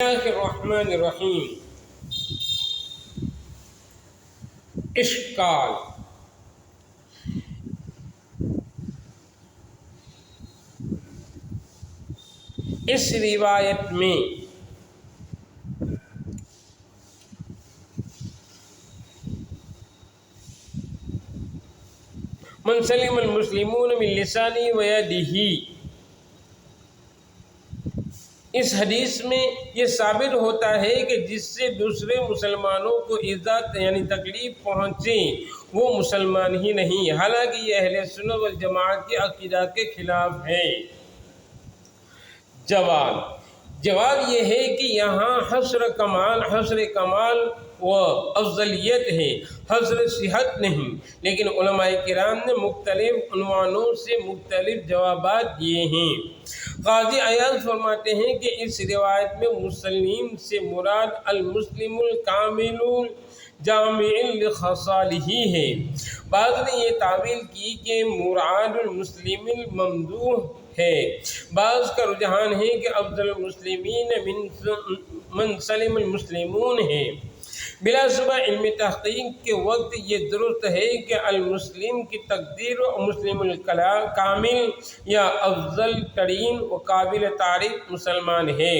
اللہ الرحمن الرحیم۔ اشکال، اس روایت میں من سلم المسلمون من لسانه و یدہ، اس حدیث میں یہ ثابت ہوتا ہے کہ جس سے دوسرے مسلمانوں کو عزت یعنی تکلیف پہنچے وہ مسلمان ہی نہیں، حالانکہ یہ اہل سنت والجماعت کے عقیدات کے خلاف ہے۔ جواب یہ ہے کہ یہاں حصر کمال و افضلیت ہے، حصر صحت نہیں، لیکن علماء کرام نے مختلف عنوانوں سے مختلف جوابات دیے ہیں۔ قاضی عیاض فرماتے ہیں کہ اس روایت میں مسلم سے مراد المسلم الکامل جامع لخصالہ ہے۔ بعض نے یہ تعویل کی کہ مراد المسلم الممدوح ہے، بعض کا رجحان ہے کہ افضل المسلمین من سلم المسلمون ہے۔ بلا شبہ علم تحقیق کے وقت یہ درست ہے کہ المسلم کی تقدیر مسلم الکامل یا افضل ترین و قابل تعریف مسلمان ہے،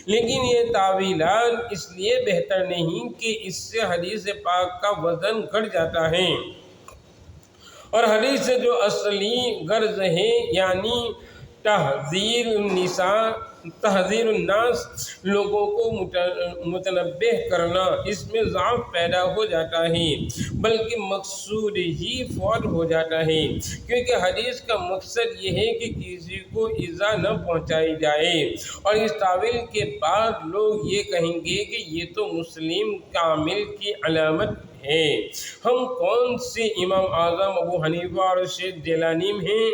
لیکن یہ تعویلات اس لیے بہتر نہیں کہ اس سے حدیث پاک کا وزن گھٹ جاتا ہے، اور حدیث سے جو اصلی غرض ہے یعنی تحذیر الناس، لوگوں کو متنبہ کرنا، اس میں ضعف پیدا ہو جاتا ہے، بلکہ مقصود ہی فوت ہو جاتا ہے، کیونکہ حدیث کا مقصد یہ ہے کہ کسی کو ایذا نہ پہنچائی جائے، اور اس تعویل کے بعد لوگ یہ کہیں گے کہ یہ تو مسلم کامل کی علامت ہے، ہم کون سے امام اعظم ابو حنیفہ اور شیخ جیلانی ہیں،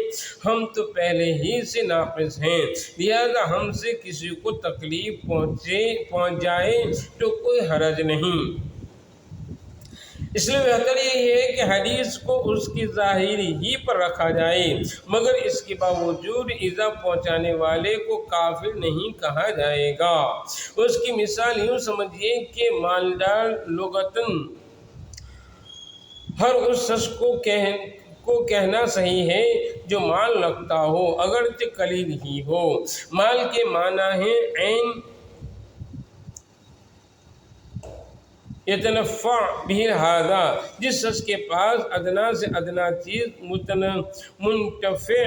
ہم تو پہلے ہی سے ناقص ہیں، لہذا ہم سے کسی کو تکلیف پہنچ جائے تو کوئی حرج نہیں۔ اس لیے بہتر یہ ہے کہ حدیث کو اس کی ظاہر ہی پر رکھا جائے، مگر اس کے باوجود ایذا پہنچانے والے کو کافر نہیں کہا جائے گا۔ اس کی مثال یوں سمجھیے کہ مالدار لغتاً ہر اس شخص کو کہنا صحیح ہے جو مال رکھتا ہو، اگرچہ قلیل ہی ہو۔ مال کے معنی ہے عین یتنفع بہ ھذا، جس شخص کے پاس ادنا سے ادنا چیز منتفع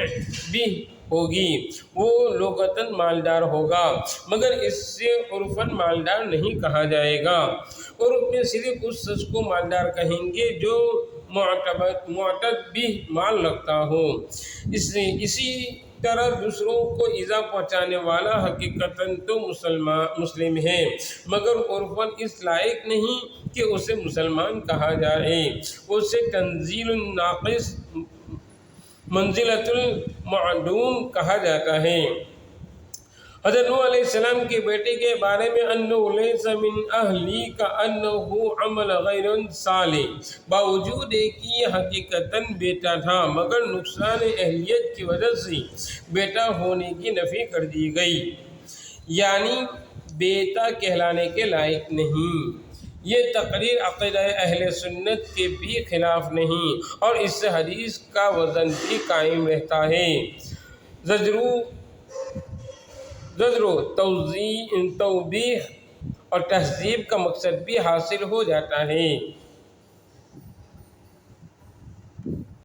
بھی ہوگی وہ لغتاً مالدار ہوگا، مگر اس سے عرفاً مالدار نہیں کہا جائے گا۔ عرف میں صرف اس شخص کو مالدار کہیں گے جو معتد بھی مال رکھتا ہو۔ اسی طرح دوسروں کو ایذا پہنچانے والا حقیقتاً تو مسلم ہے، مگر عرفاً اس لائق نہیں کہ اسے مسلمان کہا جائے، اسے تنزیل الناقص منزلۃ المعدوم کہا جاتا ہے۔ حضرت نوح علیہ السلام کے بیٹے کے بارے میں انہ لیس من اہلی کا انہ عمل غیر صالح، باوجود ہے کہ یہ حقیقتاً بیٹا تھا، مگر نقصان اہلیت کی وجہ سے بیٹا ہونے کی نفی کر دی گئی، یعنی بیٹا کہلانے کے لائق نہیں۔ یہ تقریر عقیدہ اہل سنت کے بھی خلاف نہیں، اور اس سے حدیث کا وزن بھی قائم رہتا ہے، زجر و توبیخ اور تہذیب کا مقصد بھی حاصل ہو جاتا ہے۔